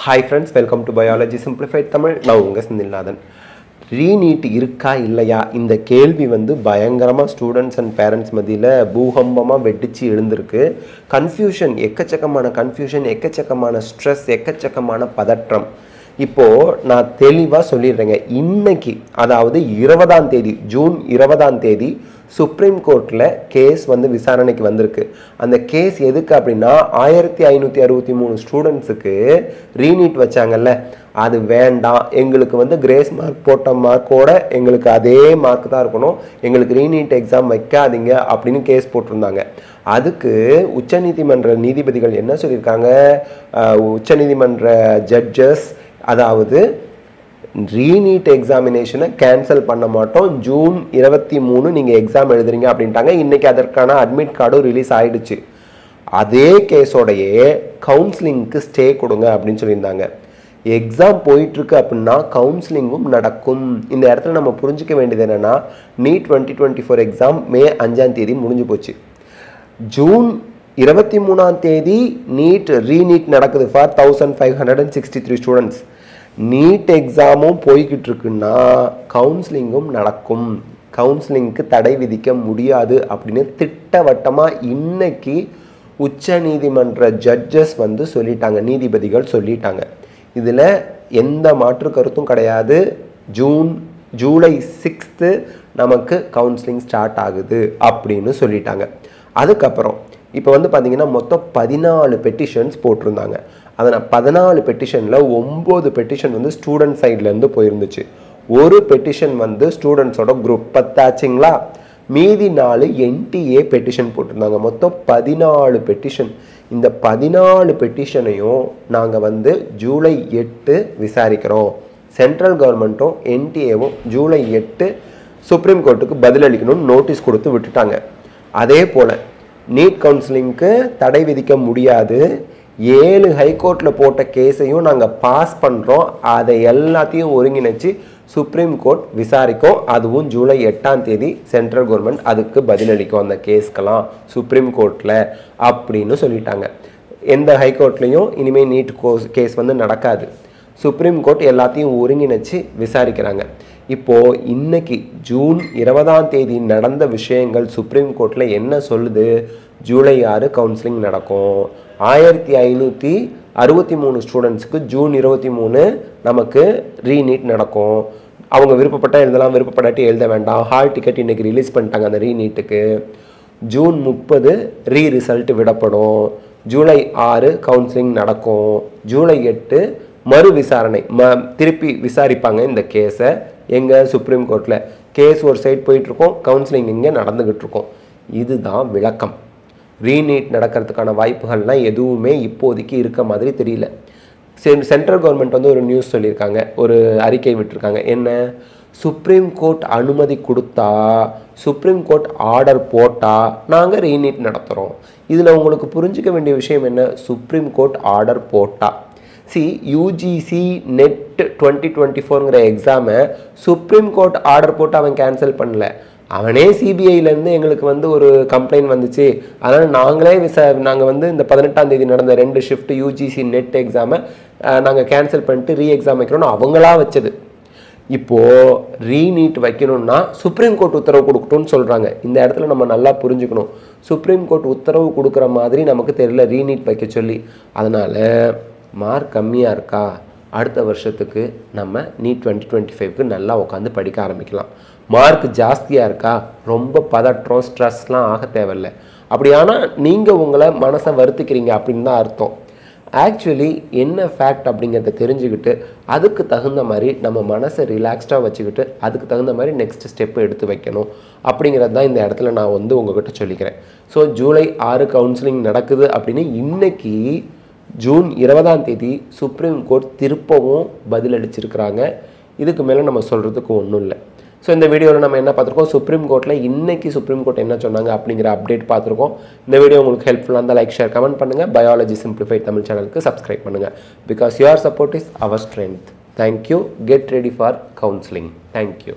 Hi friends, welcome to Biology Simplified Tamil. நான் உங்க Senthilnathan. Re-NEET இருக்கா இல்லையா இந்த கேள்வி பயங்கரமா ஸ்டூடெண்ட்ஸ் அண்ட் பேரண்ட்ஸ் மத்தியில பூகம்பமா வெடிச்சு எழுந்திருக்கு. கன்ஃபியூஷன், எக்கச்சக்கமான கன்ஃபியூஷன், எக்கச்சக்கமான ஸ்ட்ரெஸ், எக்கச்சக்கமான பதற்றம். இப்போ நான் தெளிவா சொல்லிடுறேங்க. இன்னைக்கு அதாவது 20ஆம் தேதி ஜூன் 20ஆம் தேதி சுப்ரீம் கோர்ட்ல கேஸ் விசாரணைக்கு வந்திருக்கு. அந்த கேஸ் எதுக்கு அப்படின்னா 1563 ஸ்டூடெண்ட்ஸுக்கு ரீநீட் வச்சாங்கல்ல, அது வேண்டாம், எங்களுக்கு கிரேஸ் மார்க் போட்ட மார்க்கோட எங்களுக்கு அதே மார்க் தான் இருக்கணும், எங்களுக்கு ரீநீட் எக்ஸாம் வைக்காதீங்க அப்படின்னு கேஸ் போட்டிருந்தாங்க. அதுக்கு உச்சநீதிமன்ற நீதிபதிகள் என்ன சொல்லியிருக்காங்க? உச்சநீதிமன்ற ஜட்ஜஸ் அதாவது ரீநீட் எக்ஸாமினேஷனை கேன்சல் பண்ண மாட்டோம், ஜூன் 23 நீங்கள் எக்ஸாம் எழுதுறீங்க அப்படின்ட்டாங்க. இன்றைக்கி அதற்கான அட்மிட் கார்டும் ரிலீஸ் ஆகிடுச்சு. அதே கேஸோடையே கவுன்சிலிங்க்கு ஸ்டே கொடுங்க அப்படின்னு சொல்லியிருந்தாங்க. எக்ஸாம் போயிட்டுருக்கு அப்படின்னா கவுன்சிலிங்கும் நடக்கும். இந்த இடத்துல நம்ம புரிஞ்சிக்க வேண்டியது என்னென்னா, நீட் 2024 எக்ஸாம் மே 5ஆம் தேதி முடிஞ்சு போச்சு. ஜூன் 23ஆம் தேதி நீட் ரீநீட் நடக்குது ஃபார் 1563 ஸ்டூடெண்ட்ஸ். நீட் எக்ஸாமும் போய்கிட்டு இருக்குன்னா கவுன்சிலிங்கும் நடக்கும். கவுன்சிலிங்க்கு தடை விதிக்க முடியாது அப்படின்னு திட்டவட்டமாக இன்னைக்கு உச்ச நீதிமன்ற ஜட்ஜஸ் சொல்லிட்டாங்க, நீதிபதிகள் சொல்லிட்டாங்க. இதில் எந்த மாற்று கருத்தும் கிடையாது. ஜூலை 6 நமக்கு கவுன்சிலிங் ஸ்டார்ட் ஆகுது அப்படின்னு சொல்லிட்டாங்க. அதுக்கப்புறம் இப்போ பார்த்தீங்கன்னா மொத்தம் 14 பெட்டிஷன்ஸ் போட்டிருந்தாங்க. அதில் 14 பெட்டிஷனில் 9 பெட்டிஷன் ஸ்டூடெண்ட் சைட்லேருந்து போயிருந்துச்சு. ஒரு பெட்டிஷன் ஸ்டூடெண்ட்ஸோட குரூப் 10 ஆச்சுங்களா. மீதி 4 என்டிஏ பெட்டிஷன் போட்டிருந்தாங்க. மொத்தம் 14 பெட்டிஷன். இந்த 14 பெட்டிஷனையும் நாங்கள் ஜூலை 8 விசாரிக்கிறோம். சென்ட்ரல் கவர்மெண்ட்டும் என்டிஏவும் ஜூலை 8 சுப்ரீம் கோர்ட்டுக்கு பதிலளிக்கணும்னு நோட்டீஸ் கொடுத்து விட்டுட்டாங்க. அதே போல் நீட் கவுன்சிலிங்க்கு தடை விதிக்க முடியாது, 7 ஹைகோர்ட்டில் போட்ட கேஸையும் நாங்கள் பாஸ் பண்ணுறோம், அதை எல்லாத்தையும் ஒருங்கிணைச்சு சுப்ரீம் கோர்ட் விசாரிக்கும். அதுவும் ஜூலை 8ஆம் தேதி சென்ட்ரல் கவர்மெண்ட் அதுக்கு பதிலளிக்கும் அந்த கேஸ்க்கெல்லாம் சுப்ரீம் கோர்ட்டில் அப்படின்னு சொல்லிட்டாங்க. எந்த ஹைகோர்ட்லேயும் இனிமேல் நீட் கேஸ் நடக்காது. சுப்ரீம் கோர்ட் எல்லாத்தையும் ஒருங்கிணைச்சு விசாரிக்கிறாங்க. இப்போது இன்னைக்கு ஜூன் 20ஆம் தேதி நடந்த விஷயங்கள் சுப்ரீம் கோர்ட்டில் என்ன சொல்லுது? ஜூலை 6 கவுன்சிலிங் நடக்கும். 1563 ஸ்டூடெண்ட்ஸுக்கு ஜூன் 23 நமக்கு ரீநீட் நடக்கும். அவங்க விருப்பப்பட்டால் எழுதலாம், விருப்பப்படாட்டி எழுத வேண்டாம். ஹால் டிக்கெட் இன்றைக்கி ரிலீஸ் பண்ணிட்டாங்க அந்த ரீநீட்டுக்கு. ஜூன் 30 ரிசல்ட் விடப்படும். ஜூலை 6 கவுன்சிலிங் நடக்கும். ஜூலை 8 மறு விசாரணை, திருப்பி விசாரிப்பாங்க இந்த கேஸை. எங்கள் சுப்ரீம் கோர்ட்டில் கேஸ் ஒரு சைட் போயிட்டுருக்கோம், கவுன்சிலிங் இங்கே நடந்துக்கிட்டு இருக்கோம். இதுதான் விளக்கம். ரீநீட் நடக்கிறதுக்கான வாய்ப்புகள்லாம் எதுவுமே இப்போதைக்கு இருக்க மாதிரி தெரியல. சென்ட்ரல் கவர்மெண்ட் ஒரு நியூஸ் சொல்லியிருக்காங்க, ஒரு அறிக்கை விட்டுருக்காங்க. என்ன? சுப்ரீம் கோர்ட் அனுமதி கொடுத்தா, சுப்ரீம் கோர்ட் ஆர்டர் போட்டால் நாங்கள் ரீநீட் நடத்துகிறோம். இதில் உங்களுக்கு புரிஞ்சிக்க வேண்டிய விஷயம் என்ன? சுப்ரீம் கோர்ட் ஆர்டர் போட்டால் யூஜிசி நெட் 2024ங்கிற எக்ஸாமை சுப்ரீம் கோர்ட் ஆர்டர் போட்டு அவன் கேன்சல் பண்ணல. அவனே சிபிஐலேருந்து எங்களுக்கு ஒரு கம்ப்ளைண்ட் வந்துச்சு, அதனால் நாங்களே நாங்கள் இந்த 18ஆம் தேதி நடந்த 2 ஷிஃப்ட் யூஜிசி நெட் எக்ஸாமை நாங்கள் கேன்சல் பண்ணிட்டு எக்ஸாம் வைக்கிறோன்னு அவங்களா வச்சது. இப்போது ரீநீட் வைக்கணும்னா சுப்ரீம் கோர்ட் உத்தரவு கொடுக்கட்டும்னு சொல்கிறாங்க. இந்த இடத்துல நம்ம நல்லா புரிஞ்சுக்கணும். சுப்ரீம் கோர்ட் உத்தரவு கொடுக்குற மாதிரி நமக்கு தெரியல ரீநீட் வைக்க சொல்லி. அதனால் மார்க் கம்மியாக இருக்கா, அடுத்த வருஷத்துக்கு நம்ம நீட் 2025க்கு நல்லா உட்காந்து படிக்க ஆரம்பிக்கலாம். மார்க் ஜாஸ்தியாக இருக்கா, ரொம்ப பதற்றம் ஸ்ட்ரெஸ்லாம் ஆக தேவையில்லை. அப்படியானால் நீங்கள் உங்களை மனசை வருத்திக்கிறீங்க அப்படின்னு தான் அர்த்தம். ஆக்சுவலி என்ன ஃபேக்ட் அப்படிங்கிறத தெரிஞ்சுக்கிட்டு அதுக்கு தகுந்த மாதிரி நம்ம மனசை ரிலாக்ஸ்டாக வச்சுக்கிட்டு அதுக்கு தகுந்த மாதிரி நெக்ஸ்ட் ஸ்டெப்பு எடுத்து வைக்கணும் அப்படிங்கிறது தான் இந்த இடத்துல நான் உங்ககிட்ட சொல்லிக்கிறேன். ஸோ ஜூலை 6 கவுன்சிலிங் நடக்குது அப்படின்னு இன்னைக்கு ஜூன் 20ஆம் தேதி சுப்ரீம் கோர்ட் திருப்பவும் பதிலளிச்சிருக்கிறாங்க. இதுக்கு மேலே நம்ம சொல்கிறதுக்கு ஒன்றும் இல்லை. ஸோ இந்த வீடியோவில் நம்ம என்ன பார்த்துருக்கோம்? சுப்ரீம் கோர்ட்டில் இன்னைக்கு சுப்ரீம் கோர்ட் என்ன சொன்னாங்க அப்படிங்கிற அப்டேட் பார்த்துருக்கோம். இந்த வீடியோ உங்களுக்கு ஹெல்ப்ஃபுல்லாக இருந்தால் லைக், ஷேர், கமெண்ட் பண்ணுங்கள். பயாலஜி சிம்பிளிஃபைட் தமிழ் சேனலுக்கு சப்ஸ்கிரைப் பண்ணுங்கள். Because your support is our strength. Thank you. Get ready for counselling. Thank you.